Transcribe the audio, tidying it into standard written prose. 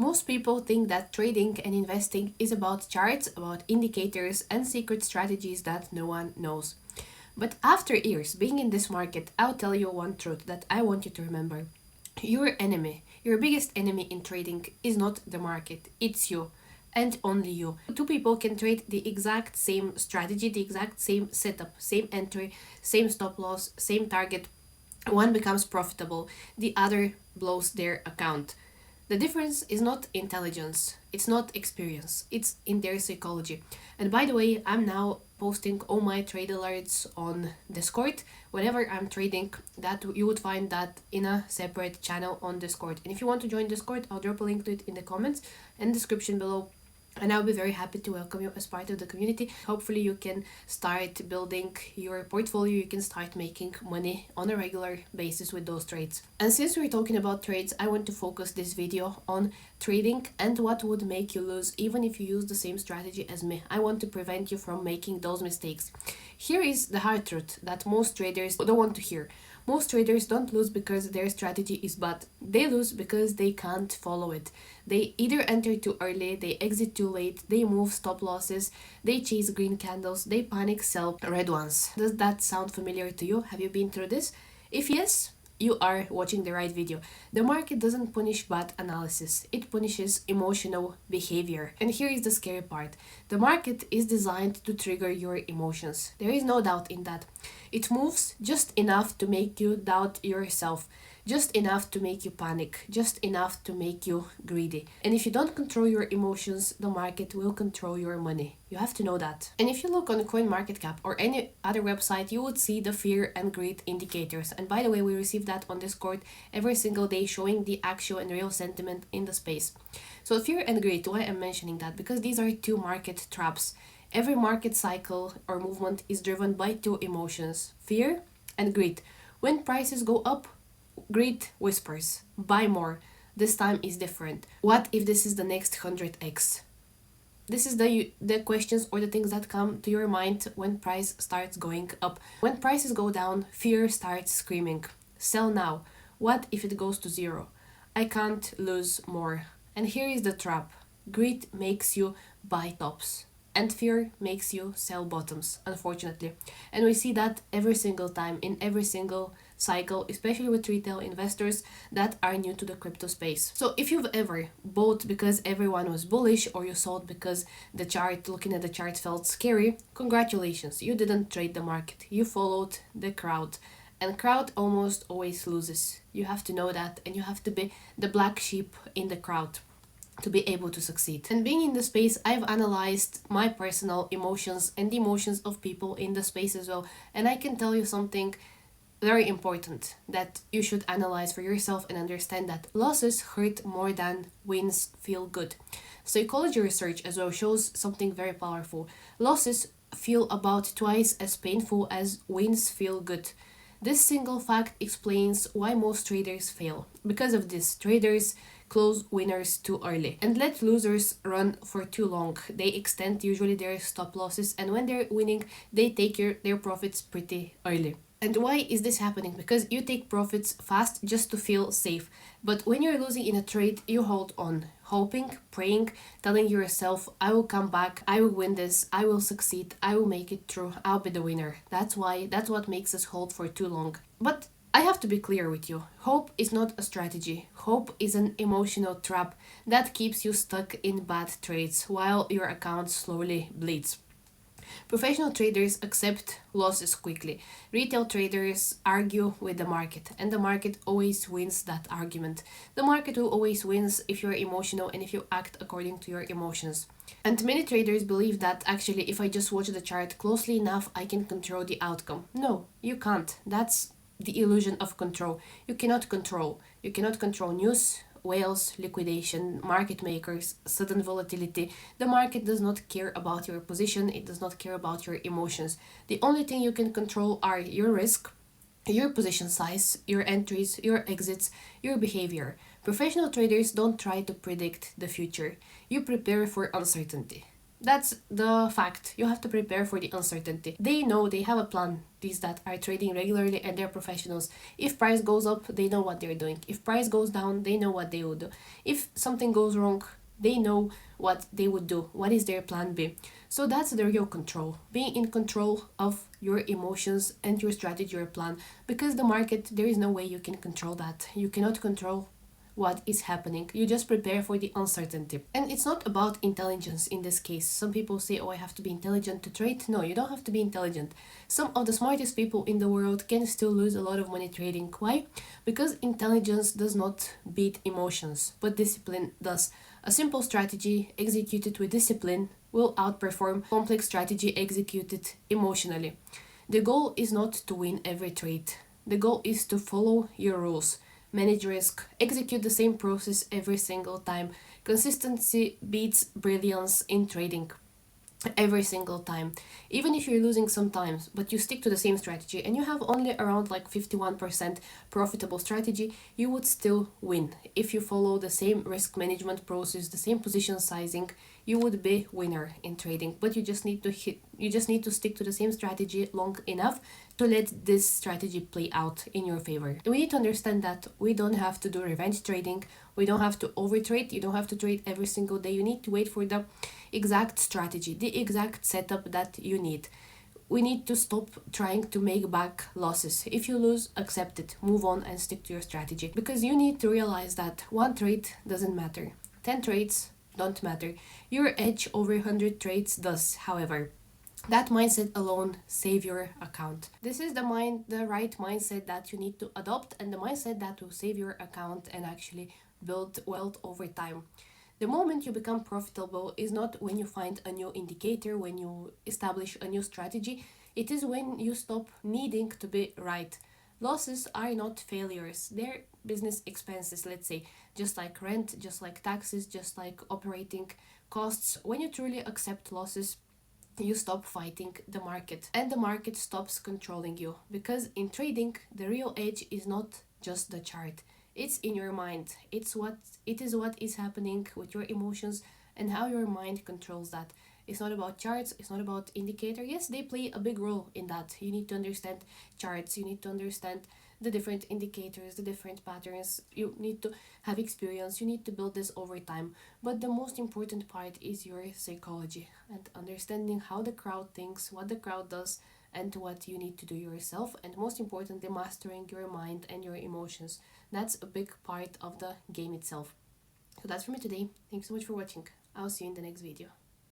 Most people think that trading and investing is about charts, about indicators, and secret strategies that no one knows. But after years being in this market, I'll tell you one truth that I want you to remember. Your enemy, your biggest enemy in trading is not the market, it's you and only you. Two people can trade the exact same strategy, the exact same setup, same entry, same stop loss, same target. One becomes profitable, the other blows their account. The difference is not intelligence, it's not experience, it's in their psychology. And by the way, I'm now posting all my trade alerts on Discord. Whenever I'm trading, that you would find that in a separate channel on Discord. And if you want to join Discord, I'll drop a link to it in the comments and description below, and I'll be very happy to welcome you as part of the community. Hopefully you can start building your portfolio, you can start making money on a regular basis with those trades. And since we're talking about trades, I want to focus this video on trading and what would make you lose even if you use the same strategy as me. I want to prevent you from making those mistakes. Here is the hard truth that most traders don't want to hear. Most traders don't lose because their strategy is bad. They lose because they can't follow it. They either enter too early, they exit too late, they move stop losses, they chase green candles, they panic sell red ones. Does that sound familiar to you? Have you been through this? If yes, you are watching the right video. The market doesn't punish bad analysis, it punishes emotional behavior. And here is the scary part. The market is designed to trigger your emotions. There is no doubt in that. It moves just enough to make you doubt yourself, just enough to make you panic, just enough to make you greedy. And if you don't control your emotions, the market will control your money. You have to know that. And if you look on CoinMarketCap or any other website, you would see the fear and greed indicators. And by the way, we receive that on Discord every single day, showing the actual and real sentiment in the space. So fear and greed, why I'm mentioning that? Because these are two market traps. Every market cycle or movement is driven by two emotions, fear and greed. When prices go up, greed whispers, buy more. This time is different. What if this is the next 100x? This is the questions or the things that come to your mind when price starts going up. When prices go down, fear starts screaming, sell now. What if it goes to zero? I can't lose more. And here is the trap. Greed makes you buy tops, and fear makes you sell bottoms, unfortunately. And we see that every single time in every single cycle, especially with retail investors that are new to the crypto space. So if you've ever bought because everyone was bullish, or you sold because the chart, looking at the chart, felt scary, congratulations, you didn't trade the market, you followed the crowd. And crowd almost always loses. You have to know that, and you have to be the black sheep in the crowd to be able to succeed. And being in the space, I've analyzed my personal emotions and the emotions of people in the space as well. And I can tell you something very important that you should analyze for yourself and understand, that losses hurt more than wins feel good. Psychology research as well shows something very powerful. Losses feel about twice as painful as wins feel good. This single fact explains why most traders fail. Because of this, traders close winners too early and let losers run for too long. They extend usually their stop losses, and when they're winning, they take their profits pretty early. And why is this happening? Because you take profits fast just to feel safe. But when you're losing in a trade, you hold on, hoping, praying, telling yourself, I will come back, I will win this, I will succeed, I will make it through, I'll be the winner. That's what makes us hold for too long. But I have to be clear with you. Hope is not a strategy. Hope is an emotional trap that keeps you stuck in bad trades while your account slowly bleeds. Professional traders accept losses quickly. Retail traders argue with the market, and the market always wins that argument. The market will always win if you're emotional and if you act according to your emotions. And many traders believe that actually if I just watch the chart closely enough, I can control the outcome. No, you can't. That's the illusion of control. You cannot control. You cannot control news, whales, liquidation, market makers, sudden volatility. The market does not care about your position, it does not care about your emotions. The only thing you can control are your risk, your position size, your entries, your exits, your behavior. Professional traders don't try to predict the future. You prepare for uncertainty. That's the fact. You have to prepare for the uncertainty. They know they have a plan, these that are trading regularly and they're professionals. If price goes up, they know what they're doing. If price goes down, they know what they would do. If something goes wrong, they know what they would do. What is their plan B? So that's the real control. Being in control of your emotions and your strategy or plan. Because the market, there is no way you can control that. You cannot control what is happening. You just prepare for the uncertainty. And it's not about intelligence in this case. Some people say, oh, I have to be intelligent to trade. No, you don't have to be intelligent. Some of the smartest people in the world can still lose a lot of money trading. Why? Because intelligence does not beat emotions, but discipline does. A simple strategy executed with discipline will outperform complex strategy executed emotionally. The goal is not to win every trade. The goal is to follow your rules, manage risk, execute the same process every single time. Consistency beats brilliance in trading every single time. Even if you're losing sometimes, but you stick to the same strategy and you have only around like 51% profitable strategy, you would still win. If you follow the same risk management process, the same position sizing, you would be winner in trading. But you just need to stick to the same strategy long enough to let this strategy play out in your favor. We need to understand that we don't have to do revenge trading. We don't have to overtrade. You don't have to trade every single day. You need to wait for the exact strategy, the exact setup that you need. We need to stop trying to make back losses. If you lose, accept it, move on and stick to your strategy. Because you need to realize that one trade doesn't matter. 10 trades don't matter. Your edge over 100 trades does, however. That mindset alone save your account. This is the right mindset that you need to adopt and the mindset that will save your account and actually build wealth over time. The moment you become profitable is not when you find a new indicator, when you establish a new strategy. It is when you stop needing to be right. Losses are not failures, they're business expenses, let's say, just like rent, just like taxes, just like operating costs. When you truly accept losses, you stop fighting the market and the market stops controlling you, because in trading the real edge is not just the chart, it's in your mind. It is what is happening with your emotions and how your mind controls that. It's not about charts, it's not about indicator. Yes, they play a big role in that. You need to understand charts, you need to understand the different indicators, the different patterns. You need to have experience, you need to build this over time. But the most important part is your psychology and understanding how the crowd thinks, what the crowd does, and what you need to do yourself. And most importantly, mastering your mind and your emotions. That's a big part of the game itself. So that's for me today. Thanks so much for watching. I'll see you in the next video.